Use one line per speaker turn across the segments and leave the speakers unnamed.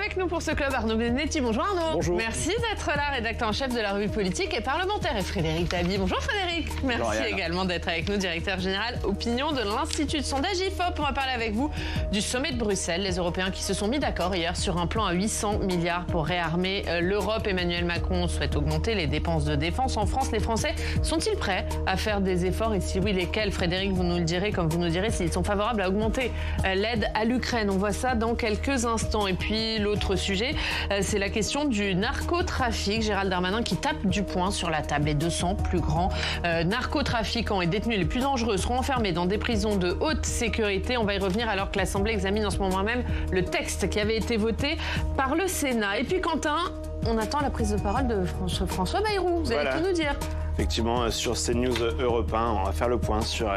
avec nous pour ce club Arnaud Benedetti. Bonjour Arnaud.
Bonjour.
Merci d'être là, rédacteur en chef de la revue politique et parlementaire. Et Frédéric Dabi. Bonjour Frédéric. Merci également d'être avec nous, directeur général opinion de l'Institut de sondage IFOP. On va parler avec vous du sommet de Bruxelles. Les Européens qui se sont mis d'accord hier sur un plan à 800 milliards pour réarmer l'Europe. Emmanuel Macron souhaite augmenter les dépenses de défense en France. Les Français sont-ils prêts à faire des efforts et si oui, lesquels? Frédéric, vous nous le direz comme vous nous direz s'ils sont favorables à augmenter l'aide à l'Ukraine. On voit ça dans quelques instants. Et puis l'autre sujet, c'est la question du narcotrafic. Gérald Darmanin qui tape du poing sur la table. Les 200 plus grands narcotrafiquants et détenus les plus dangereux seront enfermés dans des prisons de haute sécurité. On va y revenir alors que l'Assemblée examine en ce moment même le texte qui avait été voté par le Sénat. Et puis Quentin, on attend la prise de parole de François Bayrou. Vous allez tout nous dire.
Effectivement, sur CNews Europe 1, on va faire le point sur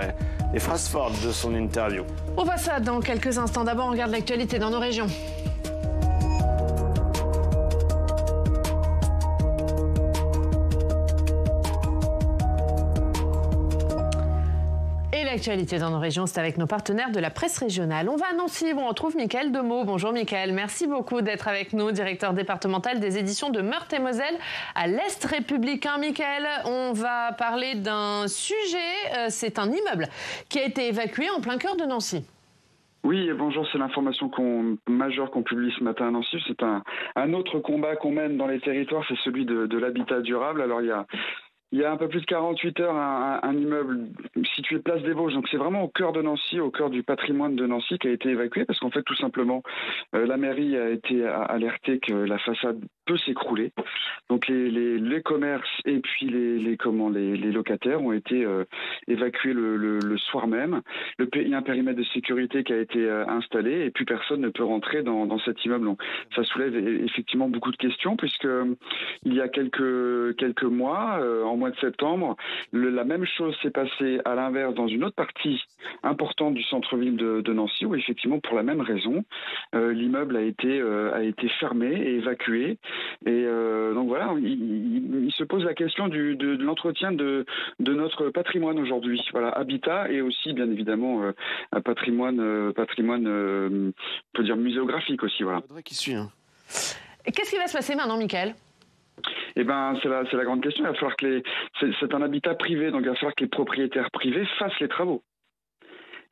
les phrases fortes de son interview.
On voit ça dans quelques instants. D'abord, on regarde l'actualité dans nos régions. L'actualité dans nos régions, c'est avec nos partenaires de la presse régionale. On va à Nancy, où on retrouve Mickaël Demeaux. Bonjour Mickaël, merci beaucoup d'être avec nous, directeur départemental des éditions de Meurthe-et-Moselle à l'Est républicain. Mickaël, on va parler d'un sujet, c'est un immeuble qui a été évacué en plein cœur de Nancy.
Oui, bonjour, c'est l'information majeure qu'on publie ce matin à Nancy. C'est un autre combat qu'on mène dans les territoires, c'est celui de l'habitat durable. Alors il y a un peu plus de 48 heures, un immeuble situé place des Vosges, donc c'est vraiment au cœur de Nancy, au cœur du patrimoine de Nancy, qui a été évacué parce qu'en fait, tout simplement, la mairie a été alertée que la façade peut s'écrouler. Donc les commerces et puis les locataires ont été évacués le soir même. Il y a un périmètre de sécurité qui a été installé et plus personne ne peut rentrer dans cet immeuble. Donc ça soulève effectivement beaucoup de questions puisque il y a quelques mois, en mois de septembre, la même chose s'est passée à l'inverse dans une autre partie importante du centre-ville de Nancy où effectivement pour la même raison l'immeuble a été fermé et évacué et donc voilà, il se pose la question de l'entretien de notre patrimoine aujourd'hui, voilà, habitat et aussi bien évidemment un patrimoine on peut dire muséographique aussi, voilà.
Qui suit, hein.
Et qu'est-ce qui va se passer maintenant, Mickaël ?
Eh ben, c'est la grande question. Il va falloir c'est un habitat privé, donc il va falloir que les propriétaires privés fassent les travaux.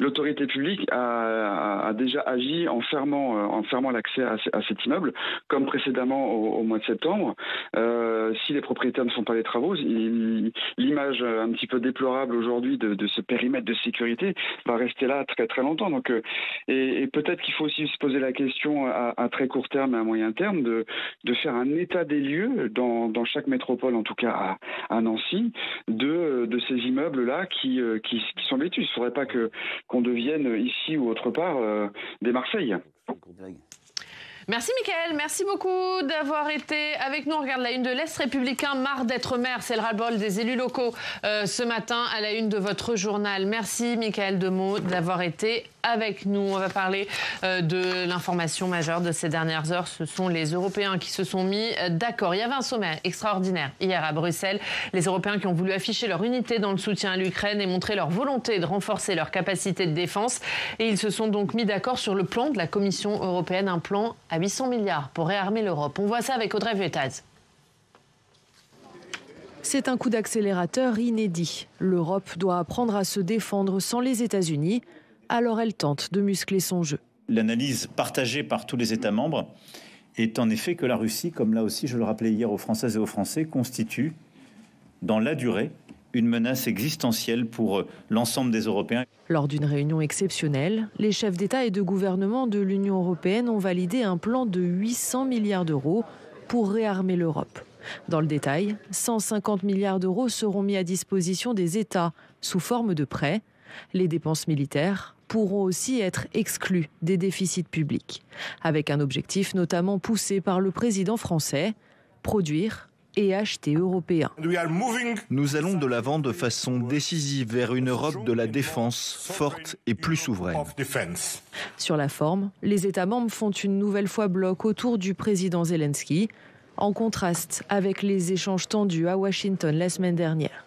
L'autorité publique a déjà agi en fermant l'accès à cet immeuble, comme précédemment au mois de septembre. Si les propriétaires ne font pas les travaux, l'image un petit peu déplorable aujourd'hui de ce périmètre de sécurité va rester là très très longtemps. Donc, et peut-être qu'il faut aussi se poser la question à très court terme et à moyen terme de faire un état des lieux dans chaque métropole, en tout cas à Nancy, de ces immeubles-là qui sont vétus. Il ne faudrait pas qu'on devienne ici ou autre part des Marseilles.
Merci Mickaël, merci beaucoup d'avoir été avec nous. On regarde la une de l'Est républicain, marre d'être maire. C'est le ras-le-bol des élus locaux ce matin à la une de votre journal. Merci Mickaël Demeaux d'avoir été avec nous. On va parler de l'information majeure de ces dernières heures. Ce sont les Européens qui se sont mis d'accord. Il y avait un sommet extraordinaire hier à Bruxelles. Les Européens qui ont voulu afficher leur unité dans le soutien à l'Ukraine et montrer leur volonté de renforcer leur capacité de défense. Et ils se sont donc mis d'accord sur le plan de la Commission européenne, un plan à 800 milliards pour réarmer l'Europe. On voit ça avec Audrey Vuettaz.
C'est un coup d'accélérateur inédit. L'Europe doit apprendre à se défendre sans les États-Unis. Alors elle tente de muscler son jeu.
L'analyse partagée par tous les États membres est en effet que la Russie, comme là aussi je le rappelais hier aux Françaises et aux Français, constitue dans la durée une menace existentielle pour l'ensemble des Européens.
Lors d'une réunion exceptionnelle, les chefs d'État et de gouvernement de l'Union européenne ont validé un plan de 800 milliards d'euros pour réarmer l'Europe. Dans le détail, 150 milliards d'euros seront mis à disposition des États sous forme de prêts. Les dépenses militaires pourront aussi être exclues des déficits publics, avec un objectif notamment poussé par le président français, produire et acheter européen.
Nous allons de l'avant de façon décisive vers une Europe de la défense forte et plus souveraine.
Sur la forme, les États membres font une nouvelle fois bloc autour du président Zelensky, en contraste avec les échanges tendus à Washington la semaine dernière.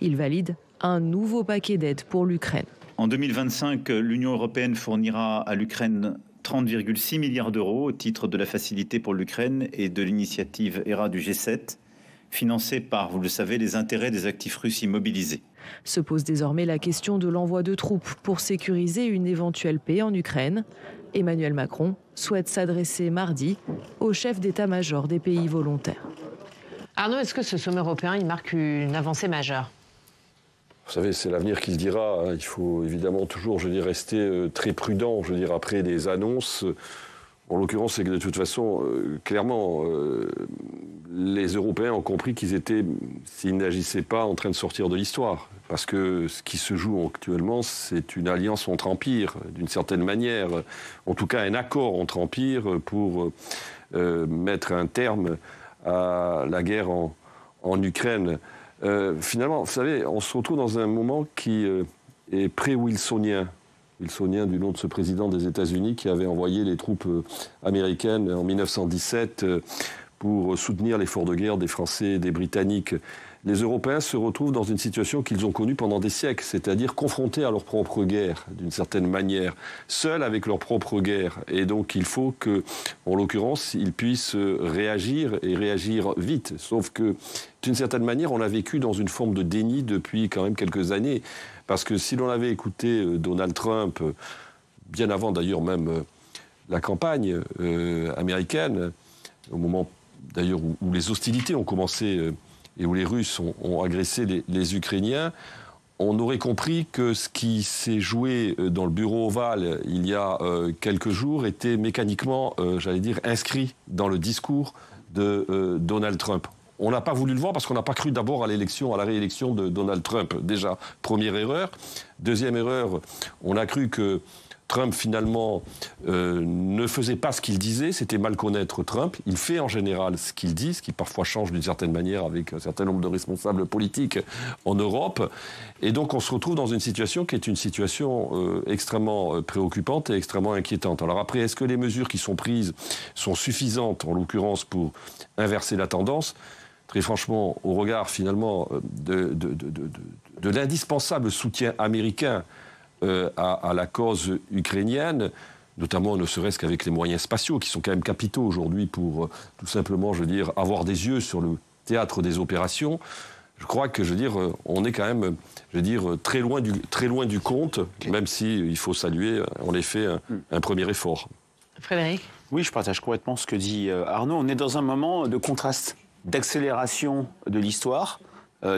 Ils valident un nouveau paquet d'aide pour l'Ukraine.
En 2025, l'Union européenne fournira à l'Ukraine 30,6 milliards d'euros au titre de la facilité pour l'Ukraine et de l'initiative ERA du G7, financée par, vous le savez, les intérêts des actifs russes immobilisés.
Se pose désormais la question de l'envoi de troupes pour sécuriser une éventuelle paix en Ukraine. Emmanuel Macron souhaite s'adresser mardi au chef d'état-major des pays volontaires.
Arnaud, est-ce que ce sommet européen il marque une avancée majeure ?
Vous savez, c'est l'avenir qui le dira. Il faut évidemment toujours, rester très prudent, après des annonces. En l'occurrence, c'est que de toute façon, clairement, les Européens ont compris qu'ils étaient, s'ils n'agissaient pas, en train de sortir de l'histoire. Parce que ce qui se joue actuellement, c'est une alliance entre empires, d'une certaine manière. En tout cas, un accord entre empires pour mettre un terme à la guerre en Ukraine. Finalement, vous savez, on se retrouve dans un moment qui est pré-wilsonien. Wilsonien du nom de ce président des États-Unis qui avait envoyé les troupes américaines en 1917 pour soutenir l'effort de guerre des Français et des Britanniques. Les Européens se retrouvent dans une situation qu'ils ont connue pendant des siècles, c'est-à-dire confrontés à leur propre guerre, d'une certaine manière, seuls avec leur propre guerre. Et donc il faut que, en l'occurrence, ils puissent réagir et réagir vite. Sauf que, d'une certaine manière, on a vécu dans une forme de déni depuis quand même quelques années. Parce que si l'on avait écouté Donald Trump, bien avant d'ailleurs même la campagne américaine, au moment d'ailleurs où les hostilités ont commencé et où les Russes ont agressé les Ukrainiens, on aurait compris que ce qui s'est joué dans le bureau ovale il y a quelques jours était mécaniquement, inscrit dans le discours de Donald Trump. On n'a pas voulu le voir parce qu'on n'a pas cru d'abord à la réélection de Donald Trump. Déjà, première erreur. Deuxième erreur, on a cru que Trump, finalement, ne faisait pas ce qu'il disait. C'était mal connaître Trump. Il fait en général ce qu'il dit, ce qui parfois change d'une certaine manière avec un certain nombre de responsables politiques en Europe. Et donc, on se retrouve dans une situation qui est une situation extrêmement préoccupante et extrêmement inquiétante. Alors après, est-ce que les mesures qui sont prises sont suffisantes, en l'occurrence, pour inverser la tendance ? Très franchement, au regard finalement de l'indispensable soutien américain à la cause ukrainienne, notamment ne serait-ce qu'avec les moyens spatiaux qui sont quand même capitaux aujourd'hui pour tout simplement, avoir des yeux sur le théâtre des opérations, je crois que, on est quand même, très loin du compte, okay. Même s'il faut saluer en effet un premier effort.
Frédéric ?
Oui, je partage complètement ce que dit Arnaud. On est dans un moment de contraste, d'accélération de l'histoire,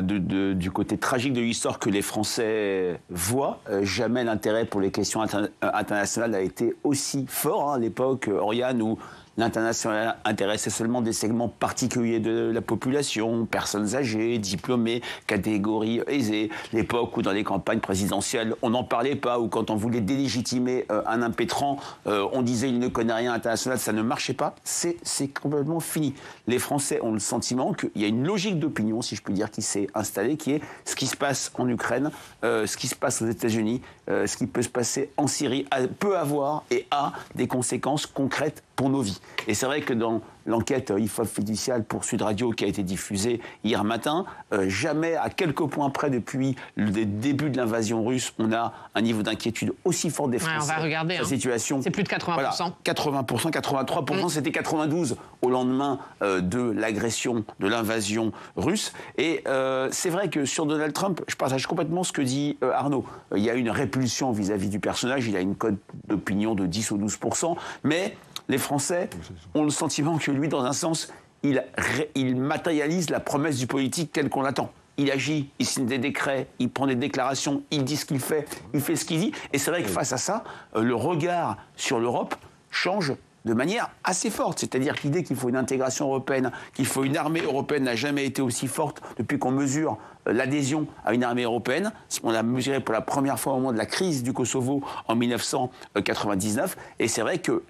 du côté tragique de l'histoire que les Français voient. Jamais l'intérêt pour les questions internationales a été aussi fort. À l'époque, Oriane, où l'international intéressait seulement des segments particuliers de la population, personnes âgées, diplômées, catégories aisées. L'époque où dans les campagnes présidentielles, on n'en parlait pas, ou quand on voulait délégitimer un impétrant, on disait il ne connaît rien international, ça ne marchait pas. C'est complètement fini. Les Français ont le sentiment qu'il y a une logique d'opinion, si je puis dire, qui s'est installée, qui est ce qui se passe en Ukraine, ce qui se passe aux États-Unis, ce qui peut se passer en Syrie, peut avoir et a des conséquences concrètes pour nos vies. Et c'est vrai que dans l'enquête IFOP Fiducial pour Sud Radio qui a été diffusée hier matin, jamais, à quelques points près depuis le début de l'invasion russe, on a un niveau d'inquiétude aussi fort des Français.
On va regarder.
La situation.
C'est plus de 80%.
Voilà, 80%, 83%, c'était 92% au lendemain de l'agression, de l'invasion russe. Et c'est vrai que sur Donald Trump, je partage complètement ce que dit Arnaud. Il y a une répulsion vis-à-vis du personnage, il a une cote d'opinion de 10 ou 12%, mais les Français ont le sentiment que lui, dans un sens, il matérialise la promesse du politique telle qu'on l'attend. Il agit, il signe des décrets, il prend des déclarations, il dit ce qu'il fait, il fait ce qu'il dit. Et c'est vrai que face à ça, le regard sur l'Europe change de manière assez forte. C'est-à-dire que l'idée qu'il faut une intégration européenne, qu'il faut une armée européenne n'a jamais été aussi forte depuis qu'on mesure l'adhésion à une armée européenne. On l'a mesuré pour la première fois au moment de la crise du Kosovo en 1999. Et c'est vrai que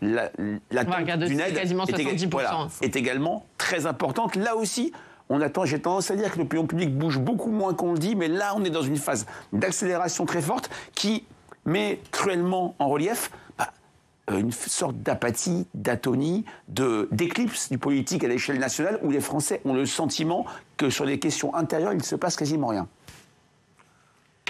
l'attente d'une aide est également très importante. Là aussi, j'ai tendance à dire que l'opinion publique bouge beaucoup moins qu'on le dit, mais là, on est dans une phase d'accélération très forte qui met cruellement en relief une sorte d'apathie, d'atonie, d'éclipse du politique à l'échelle nationale où les Français ont le sentiment que sur les questions intérieures, il ne se passe quasiment rien.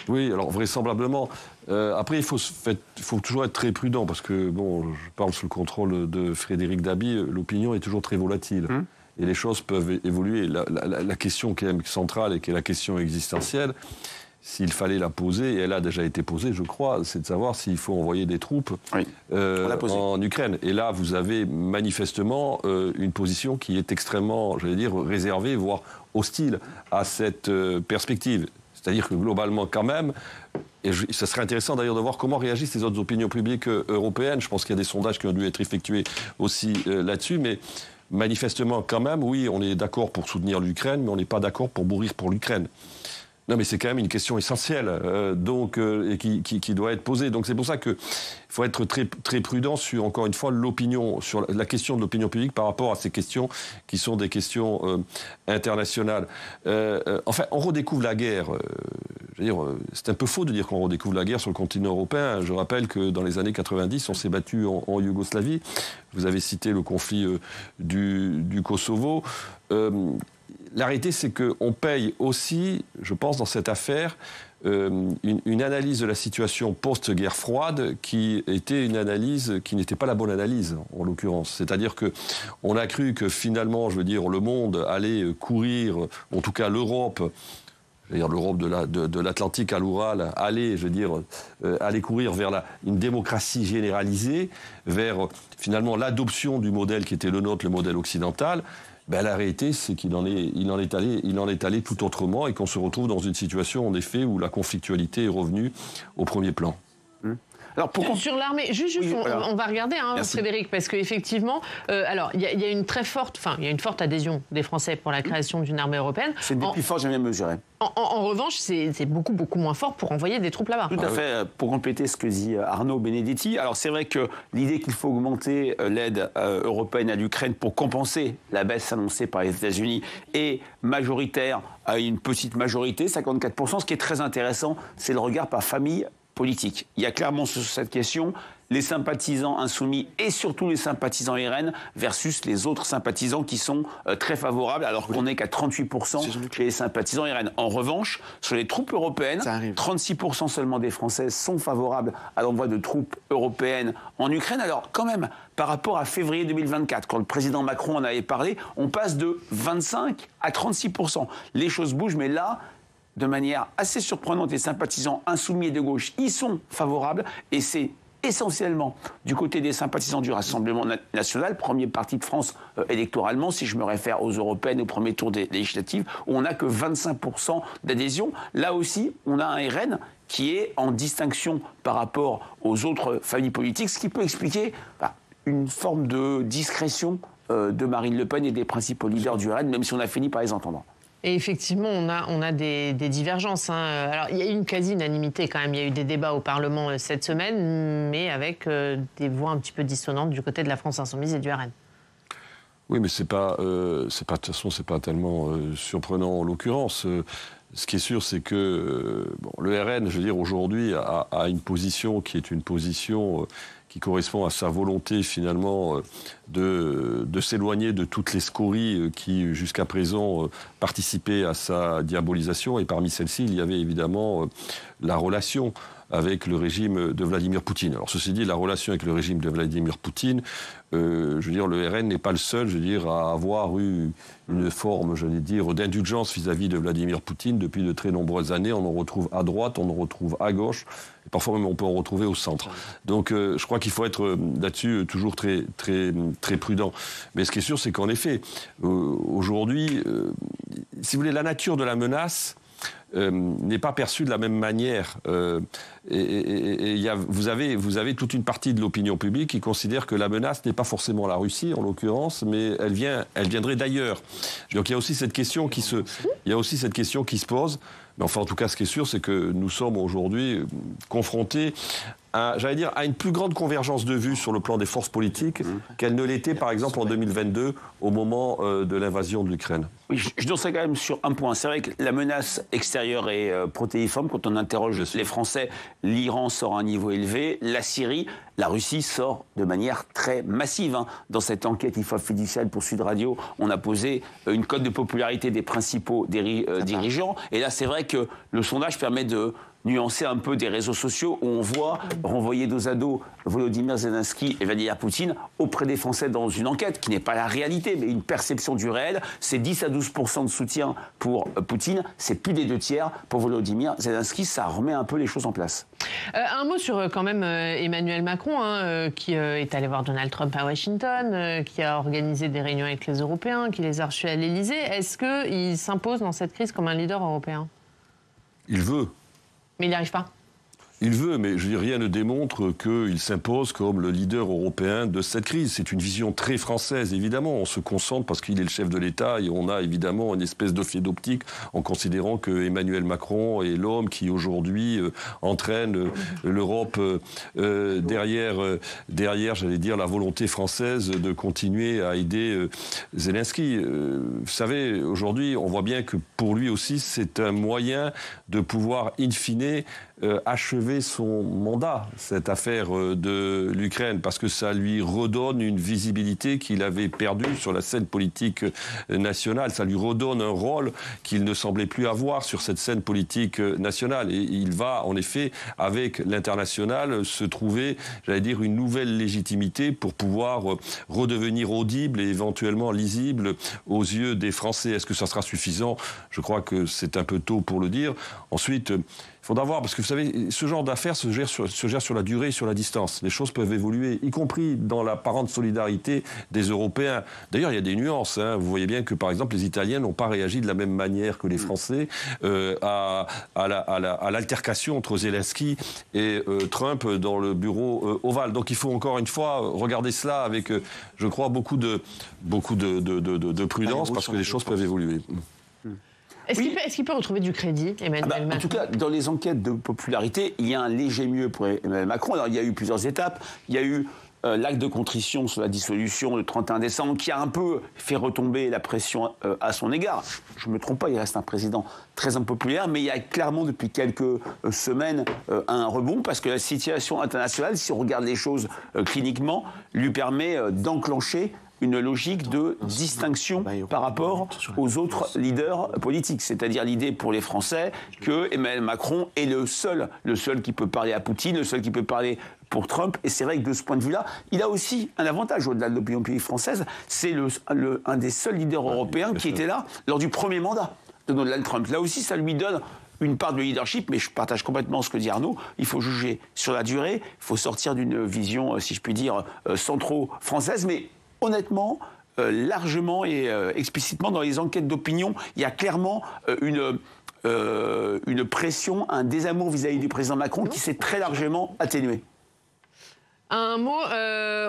Oui, alors vraisemblablement. Après, il faut toujours être très prudent parce que, bon, je parle sous le contrôle de Frédéric Dabi, l'opinion est toujours très volatile. Et les choses peuvent évoluer. La question qui est centrale et qui est la question existentielle, s'il fallait la poser, et elle a déjà été posée, je crois, c'est de savoir s'il faut envoyer des troupes en Ukraine. Et là, vous avez manifestement une position qui est extrêmement, j'allais dire, réservée, voire hostile à cette perspective. C'est-à-dire que globalement, quand même, et ça serait intéressant d'ailleurs de voir comment réagissent les autres opinions publiques européennes. Je pense qu'il y a des sondages qui ont dû être effectués aussi là-dessus, mais manifestement, quand même, oui, on est d'accord pour soutenir l'Ukraine, mais on n'est pas d'accord pour mourir pour l'Ukraine. Non, mais c'est quand même une question essentielle, et qui doit être posée. Donc c'est pour ça qu'il faut être très, très prudent sur, encore une fois, l'opinion, sur la question de l'opinion publique par rapport à ces questions qui sont des questions internationales. Enfin, on redécouvre la guerre. C'est un peu faux de dire qu'on redécouvre la guerre sur le continent européen. Je rappelle que dans les années 90, on s'est battu en Yougoslavie. Vous avez cité le conflit du Kosovo. La réalité, c'est qu'on paye aussi, je pense, dans cette affaire, une analyse de la situation post-guerre froide qui était une analyse qui n'était pas la bonne analyse, en l'occurrence. C'est-à-dire qu'on a cru que finalement, je veux dire, le monde allait courir, en tout cas l'Europe, l'Europe de l'Atlantique à l'Oural, allait courir vers une démocratie généralisée, vers finalement l'adoption du modèle qui était le nôtre, le modèle occidental. Ben, la réalité, c'est qu'il en est allé tout autrement et qu'on se retrouve dans une situation, en effet, où la conflictualité est revenue au premier plan.
Alors sur l'armée, on va regarder, Frédéric, parce qu'effectivement, alors il y a une très forte, il y a une forte adhésion des Français pour la création d'une armée européenne.
C'est une des plus fortes jamais mesurées.
En revanche, c'est beaucoup, beaucoup moins fort pour envoyer des troupes là-bas.
Tout à fait, pour compléter ce que dit Arnaud Benedetti. Alors c'est vrai que l'idée qu'il faut augmenter l'aide européenne à l'Ukraine pour compenser la baisse annoncée par les États-Unis est majoritaire à une petite majorité, 54%. Ce qui est très intéressant, c'est le regard par famille politique. Il y a clairement sur cette question les sympathisants insoumis et surtout les sympathisants RN versus les autres sympathisants qui sont très favorables, alors qu'on n'est qu'à 38% chez les sympathisants RN. En revanche, sur les troupes européennes, 36% seulement des Français sont favorables à l'envoi de troupes européennes en Ukraine. Alors quand même, par rapport à février 2024, quand le président Macron en avait parlé, on passe de 25 à 36%. Les choses bougent, mais là, de manière assez surprenante, les sympathisants insoumis et de gauche y sont favorables, et c'est essentiellement du côté des sympathisants du Rassemblement national, premier parti de France électoralement, si je me réfère aux européennes au premier tour des législatives, où on n'a que 25% d'adhésion. Là aussi, on a un RN qui est en distinction par rapport aux autres familles politiques, ce qui peut expliquer une forme de discrétion de Marine Le Pen et des principaux leaders du RN, même si on a fini par les entendre.
Et effectivement, on a des divergences. Alors, il y a eu une quasi-unanimité quand même. Il y a eu des débats au Parlement cette semaine, mais avec des voix un petit peu dissonantes du côté de la France Insoumise et du RN.
Oui, mais de toute façon, c'est pas tellement surprenant en l'occurrence. Ce qui est sûr, c'est que le RN, je veux dire, aujourd'hui, a une position qui est une position qui correspond à sa volonté, finalement, de s'éloigner de toutes les scories qui, jusqu'à présent, participaient à sa diabolisation. Et parmi celles-ci, il y avait évidemment la relation avec le régime de Vladimir Poutine. Alors, ceci dit, la relation avec le régime de Vladimir Poutine, je veux dire, le RN n'est pas le seul, je veux dire, à avoir eu une forme, je veux dire, d'indulgence vis-à-vis de Vladimir Poutine depuis de très nombreuses années. On en retrouve à droite, on en retrouve à gauche, et parfois même on peut en retrouver au centre. Donc, je crois qu'il faut être là-dessus toujours très, très, très prudent. Mais ce qui est sûr, c'est qu'en effet, aujourd'hui, si vous voulez, la nature de la menace n'est pas perçue de la même manière. Vous avez toute une partie de l'opinion publique qui considère que la menace n'est pas forcément la Russie, en l'occurrence, mais elle viendrait d'ailleurs. Donc il y a aussi cette question qui se pose. Mais enfin, en tout cas, ce qui est sûr, c'est que nous sommes aujourd'hui confrontés à une plus grande convergence de vues sur le plan des forces politiques qu'elle ne l'était, par exemple, en 2022, au moment de l'invasion de l'Ukraine.
Oui, je danserai quand même sur un point. C'est vrai que la menace extérieure est protéiforme. Quand on interroge les Français, l'Iran sort à un niveau élevé, la Syrie, la Russie sort de manière très massive. Dans cette enquête IFOP Fiducial pour Sud Radio, on a posé une cote de popularité des principaux dirigeants. Et là, c'est vrai que le sondage permet de nuancer un peu des réseaux sociaux où on voit renvoyer dos à dos Volodymyr Zelensky et Vladimir Poutine auprès des Français dans une enquête qui n'est pas la réalité, mais une perception du réel. C'est 10 à 12% de soutien pour Poutine, c'est plus des 2/3 pour Volodymyr Zelensky. Ça remet un peu les choses en place.
Un mot sur quand même Emmanuel Macron, qui est allé voir Donald Trump à Washington, qui a organisé des réunions avec les Européens, qui les a reçus à l'Élysée. Est-ce qu'il s'impose dans cette crise comme un leader européen?
Il veut.
Mais il n'y arrive pas.
Il veut, mais je dis rien ne démontre qu'il s'impose comme le leader européen de cette crise. C'est une vision très française, évidemment. On se concentre parce qu'il est le chef de l'État et on a évidemment une espèce de filet d'optique en considérant que Emmanuel Macron est l'homme qui aujourd'hui entraîne l'Europe derrière, j'allais dire, la volonté française de continuer à aider Zelensky. Vous savez, aujourd'hui, on voit bien que pour lui aussi, c'est un moyen de pouvoir, in fine, achever son mandat, cette affaire de l'Ukraine, parce que ça lui redonne une visibilité qu'il avait perdue sur la scène politique nationale. Ça lui redonne un rôle qu'il ne semblait plus avoir sur cette scène politique nationale. Et il va, en effet, avec l'international, se trouver, j'allais dire, une nouvelle légitimité pour pouvoir redevenir audible et éventuellement lisible aux yeux des Français. Est-ce que ça sera suffisant? Je crois que c'est un peu tôt pour le dire. Ensuite, il faudra voir, parce que vous savez, ce genre d'affaires se gère sur la durée et sur la distance. Les choses peuvent évoluer, y compris dans l'apparente solidarité des Européens. D'ailleurs, il y a des nuances. Vous voyez bien que, par exemple, les Italiens n'ont pas réagi de la même manière que les Français à l'altercation entre Zelensky et Trump dans le bureau ovale. Donc il faut encore une fois regarder cela avec, je crois, beaucoup de prudence, parce que les choses peuvent évoluer.
Est-ce qu'il peut retrouver du crédit, Emmanuel Macron?
En tout cas, dans les enquêtes de popularité, il y a un léger mieux pour Emmanuel Macron. Alors, il y a eu plusieurs étapes. Il y a eu l'acte de contrition sur la dissolution le 31 décembre, qui a un peu fait retomber la pression à son égard. Je ne me trompe pas, il reste un président très impopulaire, mais il y a clairement depuis quelques semaines un rebond, parce que la situation internationale, si on regarde les choses cliniquement, lui permet d'enclencher une logique de distinction par rapport aux autres leaders politiques. C'est-à-dire l'idée pour les Français que Emmanuel Macron est le seul qui peut parler à Poutine, le seul qui peut parler pour Trump. Et c'est vrai que de ce point de vue-là, il a aussi un avantage au-delà de l'opinion publique française. C'est un des seuls leaders européens qui était là lors du premier mandat de Donald Trump. Là aussi, ça lui donne une part de leadership, mais je partage complètement ce que dit Arnaud. Il faut juger sur la durée, il faut sortir d'une vision, si je puis dire, centro-française, mais honnêtement, largement et explicitement dans les enquêtes d'opinion, il y a clairement une pression, un désamour vis-à-vis du président Macron qui s'est très largement atténué.
Un mot,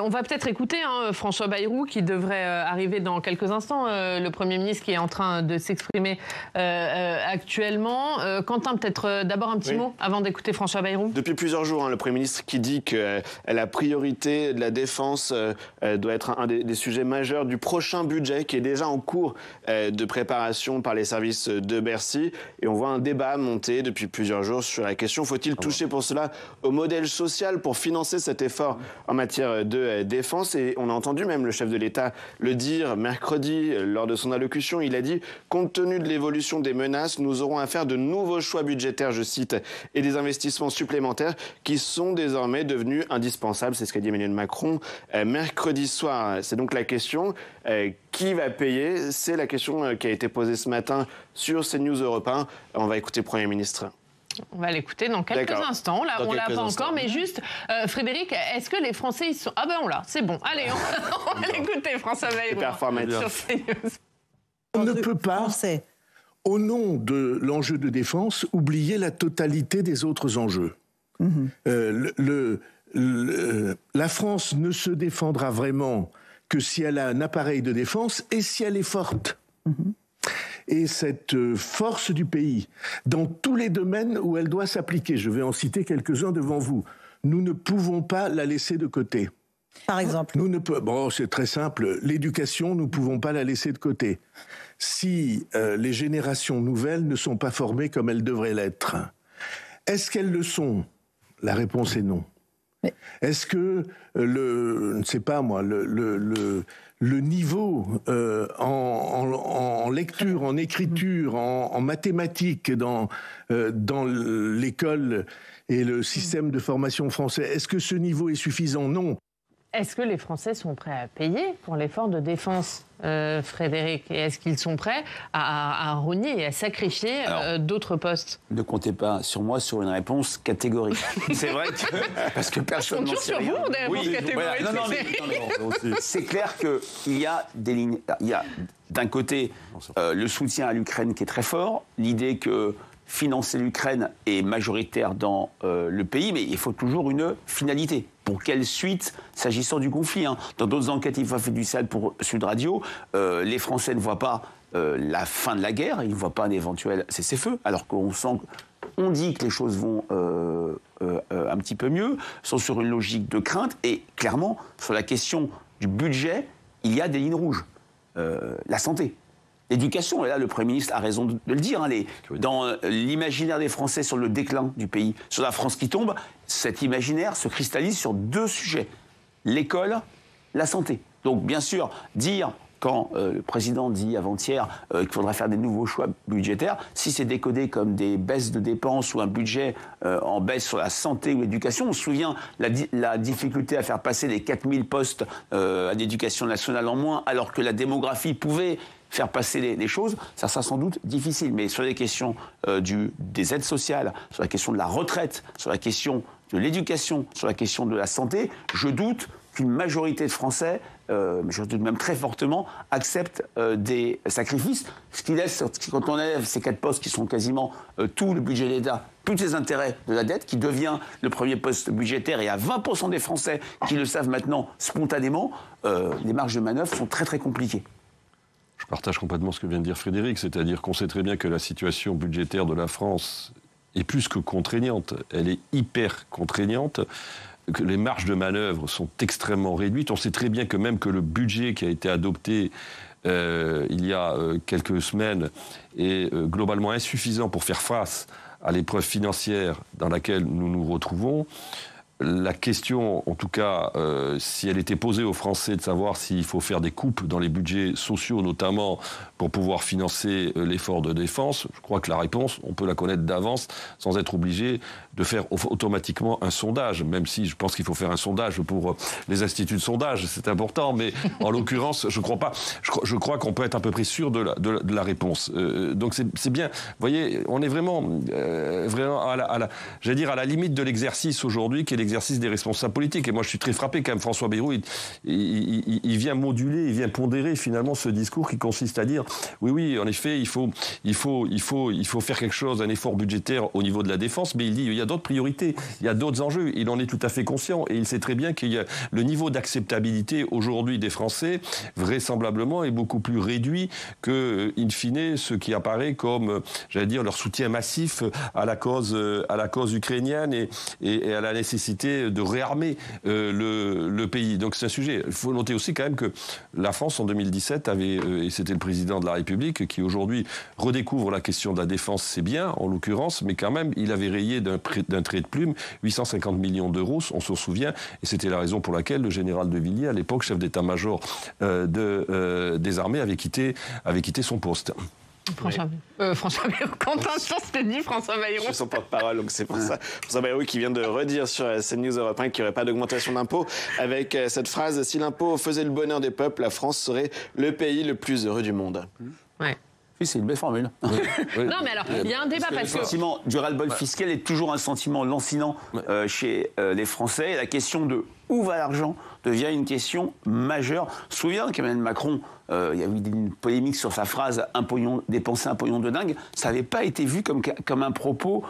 on va peut-être écouter François Bayrou qui devrait arriver dans quelques instants, le Premier ministre qui est en train de s'exprimer actuellement. Quentin, peut-être d'abord un petit mot avant d'écouter François Bayrou.
Depuis plusieurs jours, le Premier ministre qui dit que la priorité de la défense doit être un des sujets majeurs du prochain budget qui est déjà en cours de préparation par les services de Bercy. Et on voit un débat monter depuis plusieurs jours sur la question, faut-il toucher pour cela au modèle social pour financer cet effort en matière de défense? Et on a entendu même le chef de l'État le dire mercredi lors de son allocution. Il a dit « Compte tenu de l'évolution des menaces, nous aurons à faire de nouveaux choix budgétaires, je cite, et des investissements supplémentaires qui sont désormais devenus indispensables. » C'est ce qu'a dit Emmanuel Macron mercredi soir. C'est donc la question qui va payer? C'est la question qui a été posée ce matin sur CNews Europe 1. On va écouter le Premier ministre.
On va l'écouter dans quelques instants. Là, on l'a pas encore, mais juste, Frédéric, est-ce que les Français, ils sont... Ah ben on l'a, c'est bon. Allez, on va l'écouter, François Bayrou, sur CNews.
On ne peut pas, au nom de l'enjeu de défense, oublier la totalité des autres enjeux. La France ne se défendra vraiment que si elle a un appareil de défense et si elle est forte. Et cette force du pays, dans tous les domaines où elle doit s'appliquer, je vais en citer quelques-uns devant vous, nous ne pouvons pas la laisser de côté.
Par exemple?
Bon, c'est très simple. L'éducation, nous ne pouvons pas la laisser de côté. Si les générations nouvelles ne sont pas formées comme elles devraient l'être, est-ce qu'elles le sont? La réponse est non. Est-ce que je ne sais pas moi, le niveau en lecture, en écriture, en mathématiques dans l'école et le système de formation français, est-ce que ce niveau est suffisant? Non.
Est-ce que les Français sont prêts à payer pour l'effort de défense, Frédéric? Et est-ce qu'ils sont prêts à rogner et à sacrifier d'autres postes?
Ne comptez pas sur moi sur une réponse catégorique. C'est vrai que... Parce que personne n'en sait rien.
On compte toujours sur vous, des réponses catégoriques.
Voilà. Non, c'est clair qu'il y a des lignes... Il y a d'un côté le soutien à l'Ukraine qui est très fort, l'idée que financer l'Ukraine est majoritaire dans le pays, mais il faut toujours une finalité. Pour quelle suite s'agissant du conflit, hein. Dans d'autres enquêtes, il faut faire du sale pour Sud Radio. Les Français ne voient pas la fin de la guerre, ils ne voient pas un éventuel cessez-feu, alors qu'on sent, on dit que les choses vont un petit peu mieux, sont sur une logique de crainte, et clairement, sur la question du budget, il y a des lignes rouges. La santé. L'éducation, et là le Premier ministre a raison de le dire, hein, dans l'imaginaire des Français sur le déclin du pays, sur la France qui tombe, cet imaginaire se cristallise sur deux sujets, l'école, la santé. Donc bien sûr, dire, quand le président dit avant-hier qu'il faudra faire des nouveaux choix budgétaires, si c'est décodé comme des baisses de dépenses ou un budget en baisse sur la santé ou l'éducation, on se souvient la difficulté à faire passer les 4000 postes à l'éducation nationale en moins, alors que la démographie pouvait faire passer les choses, ça sera sans doute difficile. Mais sur les questions des aides sociales, sur la question de la retraite, sur la question de l'éducation, sur la question de la santé, je doute qu'une majorité de Français, je doute même très fortement, acceptent des sacrifices. Ce qui laisse, quand on enlève ces 4 postes qui sont quasiment tout le budget de l'État, tous les intérêts de la dette, qui devient le premier poste budgétaire, et à 20% des Français qui le savent maintenant spontanément, les marges de manœuvre sont très très compliquées.
Je partage complètement ce que vient de dire Frédéric, c'est-à-dire qu'on sait très bien que la situation budgétaire de la France est plus que contraignante, elle est hyper contraignante, que les marges de manœuvre sont extrêmement réduites. On sait très bien que même que le budget qui a été adopté il y a quelques semaines est globalement insuffisant pour faire face à l'épreuve financière dans laquelle nous nous retrouvons. La question, en tout cas, si elle était posée aux Français de savoir s'il faut faire des coupes dans les budgets sociaux, notamment pour pouvoir financer l'effort de défense, je crois que la réponse, on peut la connaître d'avance sans être obligé de faire automatiquement un sondage, même si je pense qu'il faut faire un sondage pour les instituts de sondage, c'est important, mais en l'occurrence, je crois pas. Je crois qu'on peut être à peu près sûr de la réponse. Donc c'est bien. Vous voyez, on est vraiment à la limite de l'exercice aujourd'hui, qui est l'exercice des responsables politiques. Et moi, je suis très frappé quand même. François Bayrou, il vient moduler, il vient pondérer finalement ce discours qui consiste à dire oui, en effet, il faut faire quelque chose, un effort budgétaire au niveau de la défense, mais il dit il y a d'autres priorités, il y a d'autres enjeux. Il en est tout à fait conscient et il sait très bien qu'il y a le niveau d'acceptabilité aujourd'hui des Français, vraisemblablement, est beaucoup plus réduit que, in fine, ce qui apparaît comme, leur soutien massif à la cause ukrainienne et à la nécessité de réarmer le pays. Donc c'est un sujet. Il faut noter aussi quand même que la France, en 2017, et c'était le président de la République, qui aujourd'hui redécouvre la question de la défense, c'est bien, en l'occurrence, mais quand même, il avait rayé d'un trait de plume 850 millions d'euros, on s'en souvient, et c'était la raison pour laquelle le général de Villiers, à l'époque, chef d'état-major des armées, avait quitté son poste.
François Bayrou. Quentin, je pense que tu dit François Bayrou.
Je suis son porte-parole, donc c'est pour ça. François Bayrou qui vient de redire sur CNews Europe 1 qu'il n'y aurait pas d'augmentation d'impôts, avec cette phrase « Si l'impôt faisait le bonheur des peuples, la France serait le pays le plus heureux du monde ».
Ouais.
Oui, c'est une belle formule.
Oui. Non, mais alors, il y a un débat parce que...
Le sentiment du ras-le-bol fiscal est toujours un sentiment lancinant chez les Français. La question de où va l'argent devient une question majeure. Je me souviens qu'Emmanuel Macron, il y a eu une polémique sur sa phrase « dépenser un pognon de dingue ». Ça n'avait pas été vu comme un propos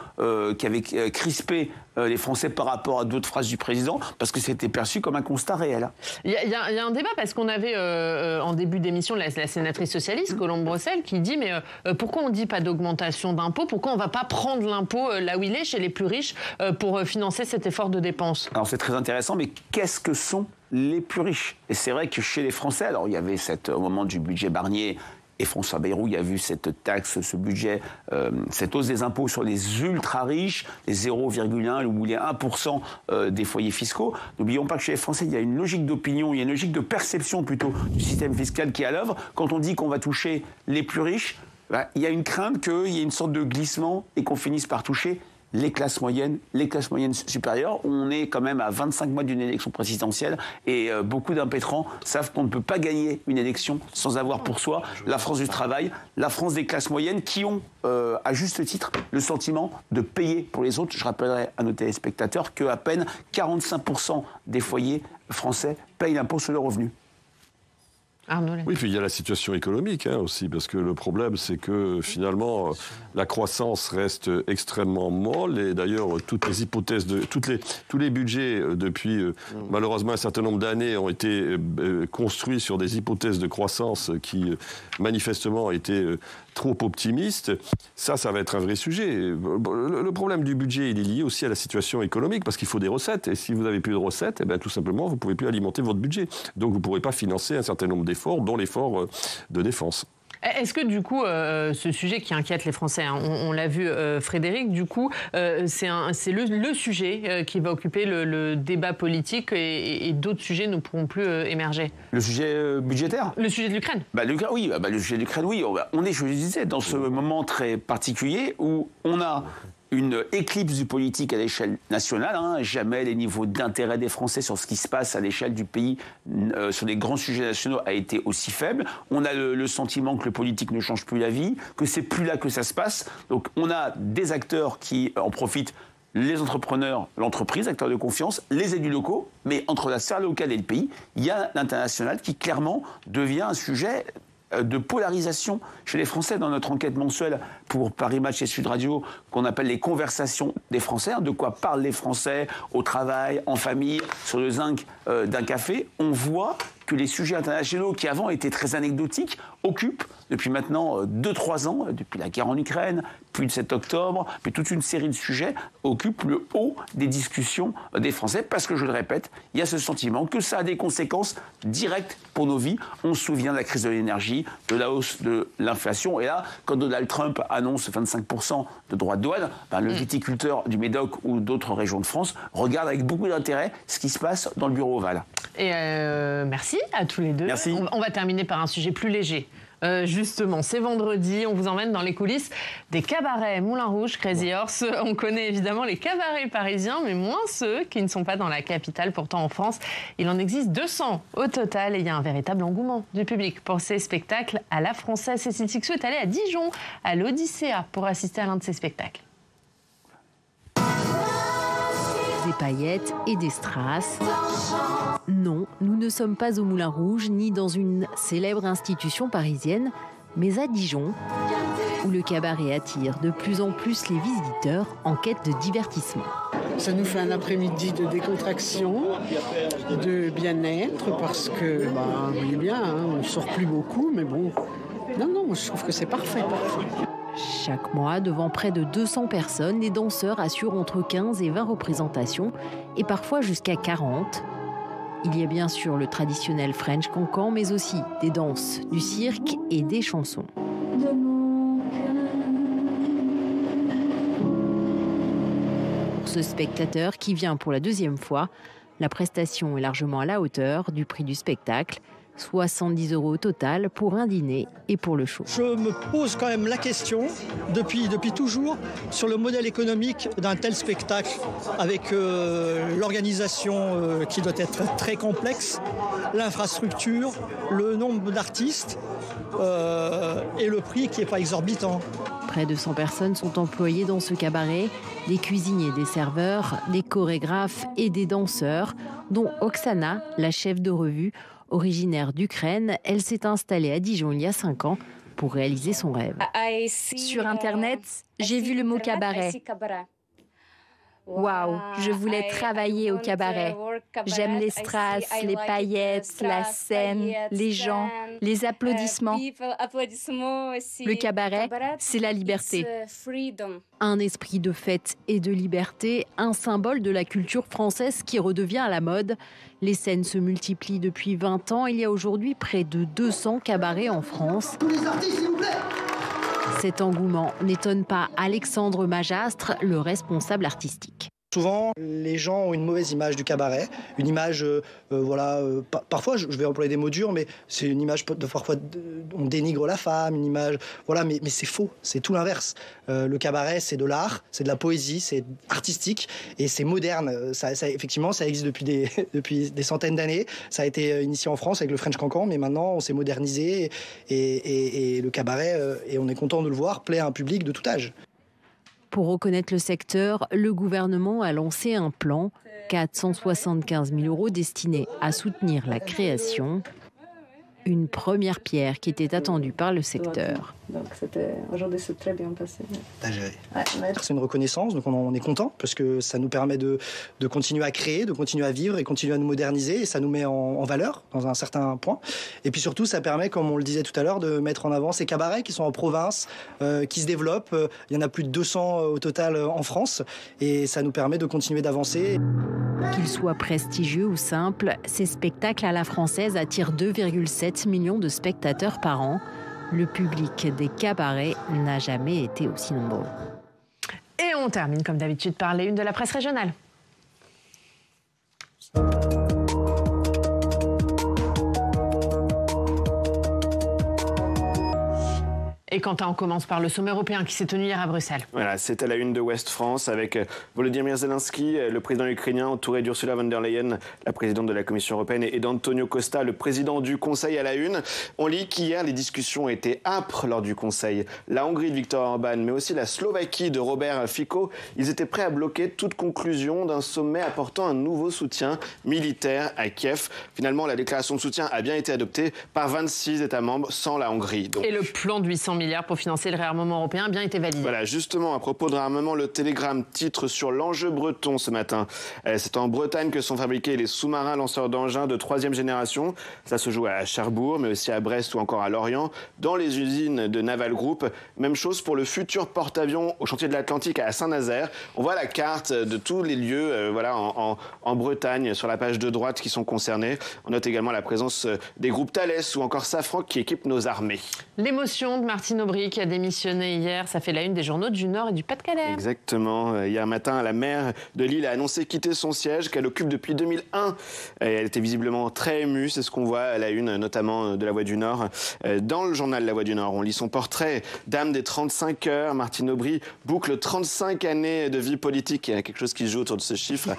qui avait crispé les Français par rapport à d'autres phrases du président, parce que c'était perçu comme un constat réel.
Il y a un débat, parce qu'on avait en début d'émission la sénatrice socialiste, Colombe Brossel, qui dit « Mais pourquoi on ne dit pas d'augmentation d'impôts ? Pourquoi on ne va pas prendre l'impôt là où il est, chez les plus riches, pour financer cet effort de dépense ?»
Alors c'est très intéressant, mais qu'est-ce que sont les plus riches? Et c'est vrai que chez les Français, alors il y avait au moment du budget Barnier, Et François Bayrou, il a vu cette taxe, ce budget, cette hausse des impôts sur les ultra-riches, les 0,1 ou les 1% des foyers fiscaux. N'oublions pas que chez les Français, il y a une logique d'opinion, il y a une logique de perception plutôt du système fiscal qui est à l'œuvre. Quand on dit qu'on va toucher les plus riches, il y a une crainte qu'il y ait une sorte de glissement et qu'on finisse par toucher les classes moyennes supérieures. On est quand même à 25 mois d'une élection présidentielle et beaucoup d'impétrants savent qu'on ne peut pas gagner une élection sans avoir pour soi la France du travail, la France des classes moyennes qui ont, à juste titre, le sentiment de payer pour les autres. Je rappellerai à nos téléspectateurs qu'à peine 45% des foyers français payent l'impôt sur le revenu.
Oui, puis il y a la situation économique aussi, parce que le problème, c'est que finalement, la croissance reste extrêmement molle, et d'ailleurs, toutes les hypothèses, tous les budgets depuis malheureusement un certain nombre d'années ont été construits sur des hypothèses de croissance qui manifestement étaient trop optimistes. Ça va être un vrai sujet. Le problème du budget, il est lié aussi à la situation économique, parce qu'il faut des recettes, et si vous n'avez plus de recettes, tout simplement, vous ne pouvez plus alimenter votre budget. Donc vous ne pourrez pas financer un certain nombre d'efforts, dont l'effort de défense.
Est-ce que du coup, ce sujet qui inquiète les Français, on l'a vu Frédéric, du coup, c'est le sujet qui va occuper le débat politique et d'autres sujets ne pourront plus émerger? Le sujet budgétaire? Le sujet de l'Ukraine? Oui, le sujet de l'Ukraine, oui. On est, je le disais, dans ce moment très particulier où on a une éclipse du politique à l'échelle nationale. Jamais les niveaux d'intérêt des Français sur ce qui se passe à l'échelle du pays, sur les grands sujets nationaux, a été aussi faible. On a le sentiment que le politique ne change plus la vie, que c'est plus là que ça se passe. Donc on a des acteurs qui en profitent, les entrepreneurs, l'entreprise, acteurs de confiance, les élus locaux, mais entre la sphère locale et le pays, il y a l'international qui clairement devient un sujet de polarisation chez les Français. Dans notre enquête mensuelle pour Paris Match et Sud Radio, qu'on appelle les conversations des Français, de quoi parlent les Français au travail, en famille, sur le zinc d'un café, on voit que les sujets internationaux qui avant étaient très anecdotiques occupent depuis maintenant 2-3 ans, depuis la guerre en Ukraine, puis le 7 octobre, puis toute une série de sujets occupent le haut des discussions des Français, parce que, je le répète, il y a ce sentiment que ça a des conséquences directes pour nos vies. On se souvient de la crise de l'énergie, de la hausse de l'inflation, et là, quand Donald Trump annonce 25% de droits de douane, le viticulteur du Médoc ou d'autres régions de France regarde avec beaucoup d'intérêt ce qui se passe dans le bureau ovale. Et merci à tous les deux. Merci. On va terminer par un sujet plus léger. Justement, c'est vendredi, on vous emmène dans les coulisses des cabarets Moulin Rouge, Crazy Horse. On connaît évidemment les cabarets parisiens, mais moins ceux qui ne sont pas dans la capitale. Pourtant, en France, il en existe 200 au total et il y a un véritable engouement du public pour ces spectacles à la française. Cécile Sixou est allée à Dijon, à l'Odyssea, pour assister à l'un de ces spectacles.
Des paillettes et des strass. Non, nous ne sommes pas au Moulin Rouge ni dans une célèbre institution parisienne, mais à Dijon, où le cabaret attire de plus en plus les visiteurs en quête de divertissement.
Ça nous fait un après-midi de décontraction, de bien-être, parce que, vous voyez bien, on ne sort plus beaucoup, mais bon, non, moi je trouve que c'est parfait.
Chaque mois, devant près de 200 personnes, les danseurs assurent entre 15 et 20 représentations, et parfois jusqu'à 40. Il y a bien sûr le traditionnel French Cancan, mais aussi des danses, du cirque et des chansons. Pour ce spectateur qui vient pour la deuxième fois, la prestation est largement à la hauteur du prix du spectacle. 70 € au total pour un dîner et pour le show.
Je me pose quand même la question, depuis toujours, sur le modèle économique d'un tel spectacle, avec l'organisation qui doit être très complexe, l'infrastructure, le nombre d'artistes et le prix qui n'est pas exorbitant.
Près de 100 personnes sont employées dans ce cabaret, des cuisiniers, des serveurs, des chorégraphes et des danseurs, dont Oksana, la chef de revue. Originaire d'Ukraine, elle s'est installée à Dijon il y a 5 ans pour réaliser son rêve.
Sur Internet, j'ai vu le mot cabaret. Waouh, je voulais travailler au cabaret. J'aime les strass, les paillettes, la scène, les gens, les applaudissements. Le cabaret, c'est la liberté.
Un esprit de fête et de liberté, un symbole de la culture française qui redevient à la mode. Les scènes se multiplient depuis 20 ans. Il y a aujourd'hui près de 200 cabarets en France.
Tous les artistes, s'il vous plaît.
Cet engouement n'étonne pas Alexandre Majastre, le responsable artistique.
Souvent, les gens ont une mauvaise image du cabaret, une image, parfois, je vais employer des mots durs, mais c'est une image parfois on dénigre la femme, une image, voilà, mais c'est faux, c'est tout l'inverse. Le cabaret, c'est de l'art, c'est de la poésie, c'est artistique et c'est moderne. Effectivement, ça existe depuis des centaines d'années. Ça a été initié en France avec le French Cancan, mais maintenant, on s'est modernisé et le cabaret, et on est content de le voir, plaît à un public de tout âge.
Pour reconnaître le secteur, le gouvernement a lancé un plan, 475 000 € destinés à soutenir la création. Une première pierre qui était attendue par le secteur.
Donc aujourd'hui, c'est très bien passé.
T'as géré. C'est une reconnaissance, donc on est content parce que ça nous permet de continuer à créer, de continuer à vivre et continuer à nous moderniser et ça nous met en valeur dans un certain point. Et puis surtout, ça permet, comme on le disait tout à l'heure, de mettre en avant ces cabarets qui sont en province, qui se développent. Il y en a plus de 200 au total en France et ça nous permet de continuer d'avancer.
Qu'ils soient prestigieux ou simples, ces spectacles à la française attirent 2,7 millions de spectateurs par an. Le public des cabarets n'a jamais été aussi nombreux.
Et on termine comme d'habitude par les unes de la presse régionale. Et Quentin, on commence par le sommet européen qui s'est tenu hier à Bruxelles.
Voilà, c'était la une de Ouest France avec Volodymyr Zelensky, le président ukrainien, entouré d'Ursula von der Leyen, la présidente de la Commission européenne, et d'Antonio Costa, le président du Conseil à la une. On lit qu'hier, les discussions étaient âpres lors du Conseil. La Hongrie de Viktor Orban, mais aussi la Slovaquie de Robert Fico, ils étaient prêts à bloquer toute conclusion d'un sommet apportant un nouveau soutien militaire à Kiev. Finalement, la déclaration de soutien a bien été adoptée par 26 États membres sans la Hongrie.
Et le plan de 800 milliards pour financer le réarmement européen a bien été validé.
Voilà, justement, à propos de réarmement, le Télégramme titre sur l'enjeu breton ce matin. C'est en Bretagne que sont fabriqués les sous-marins lanceurs d'engins de 3e génération. Ça se joue à Cherbourg, mais aussi à Brest ou encore à Lorient, dans les usines de Naval Group. Même chose pour le futur porte-avions au chantier de l'Atlantique à Saint-Nazaire. On voit la carte de tous les lieux en Bretagne sur la page de droite qui sont concernés. On note également la présence des groupes Thales ou encore Safran qui équipent nos armées.
L'émotion de Martine Aubry qui a démissionné hier, ça fait la une des journaux du Nord et du Pas-de-Calais.
Exactement. Hier matin, la maire de Lille a annoncé quitter son siège qu'elle occupe depuis 2001. Elle était visiblement très émue, c'est ce qu'on voit à la une, notamment de La Voix du Nord. Dans le journal La Voix du Nord, on lit son portrait. Dame des 35 heures, Martine Aubry boucle 35 années de vie politique. Il y a quelque chose qui se joue autour de ce chiffre.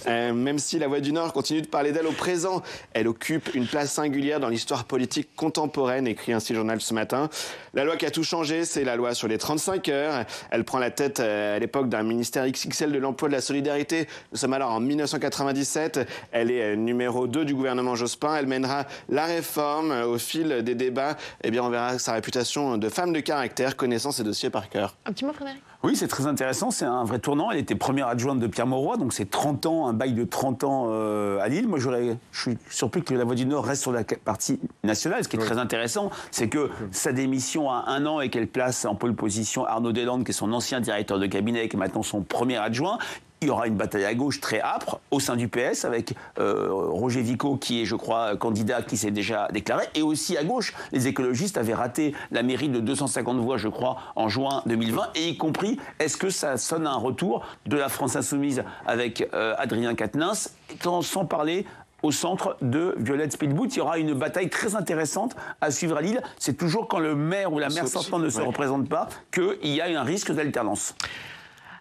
Même si La Voix du Nord continue de parler d'elle au présent, elle occupe une place singulière dans l'histoire politique contemporaine, écrit ainsi le journal ce matin. La loi qui a tout changé, c'est la loi sur les 35 heures. Elle prend la tête à l'époque d'un ministère XXL de l'emploi et de la solidarité. Nous sommes alors en 1997. Elle est numéro 2 du gouvernement Jospin. Elle mènera la réforme au fil des débats. Eh bien, on verra sa réputation de femme de caractère, connaissant ses dossiers par cœur.
Un petit mot, Frédéric ?
Oui, c'est très intéressant. C'est un vrai tournant. Elle était première adjointe de Pierre Mauroy, donc c'est 30 ans, un bail de 30 ans à Lille. Moi, je suis surpris que La Voix du Nord reste sur la partie nationale. Ce qui est très intéressant, c'est que sa démission a 1 an et qu'elle place en pole position Arnaud Deslandes, qui est son ancien directeur de cabinet, qui est maintenant son premier adjoint. Il y aura une bataille à gauche très âpre au sein du PS avec Roger Vico qui est, je crois, candidat qui s'est déjà déclaré. Et aussi à gauche, les écologistes avaient raté la mairie de 250 voix, je crois, en juin 2020. Et y compris, est-ce que ça sonne un retour de la France Insoumise avec Adrien Quatennens, sans parler au centre de Violette Spilbout. Il y aura une bataille très intéressante à suivre à Lille. C'est toujours quand le maire ou la maire sortante ne se représente pas qu'il y a un risque d'alternance.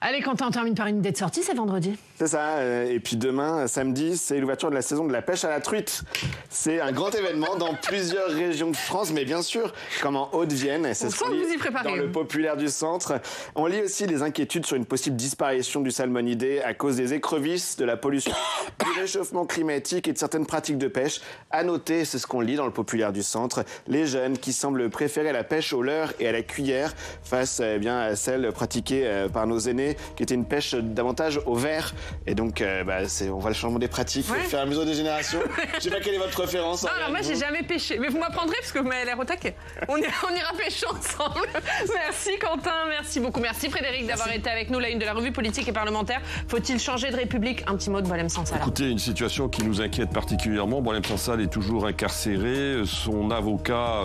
Allez, Quentin, on termine par une idée de sortie, c'est vendredi.
C'est ça. Et puis demain, samedi, c'est l'ouverture de la saison de la pêche à la truite. C'est un grand événement dans plusieurs régions de France, mais bien sûr, comme en Haute-Vienne. C'est ce qu'on lit dans le Populaire du Centre. On lit aussi les inquiétudes sur une possible disparition du salmonidé à cause des écrevisses, de la pollution, du réchauffement climatique et de certaines pratiques de pêche. À noter, c'est ce qu'on lit dans le Populaire du Centre, les jeunes qui semblent préférer la pêche au leurre et à la cuillère face à celle pratiquée par nos aînés, qui était une pêche davantage au verre. Et donc, on voit le changement des pratiques au fur et à mesure des générations. Je sais pas quelle est votre préférence.
Non, alors moi, j'ai jamais pêché. Mais vous m'apprendrez parce que vous m'avez l'air au taquet. On ira pêcher ensemble. Merci Quentin, merci beaucoup. Merci Frédéric d'avoir été avec nous. La une de la revue politique et parlementaire. Faut-il changer de République? Un petit mot de Boualem Sansal.
Écoutez, une situation qui nous inquiète particulièrement. Boualem Sansal est toujours incarcéré. Son avocat,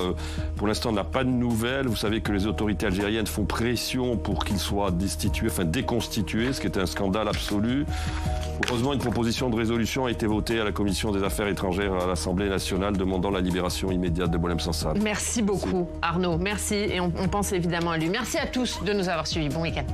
pour l'instant, n'a pas de nouvelles. Vous savez que les autorités algériennes font pression pour qu'il soit déconstitué, ce qui est un scandale absolu. Heureusement, une proposition de résolution a été votée à la Commission des Affaires étrangères à l'Assemblée nationale demandant la libération immédiate de Boualem Sansal.
Merci beaucoup Arnaud, merci et on pense évidemment à lui. Merci à tous de nous avoir suivis. Bon week-end.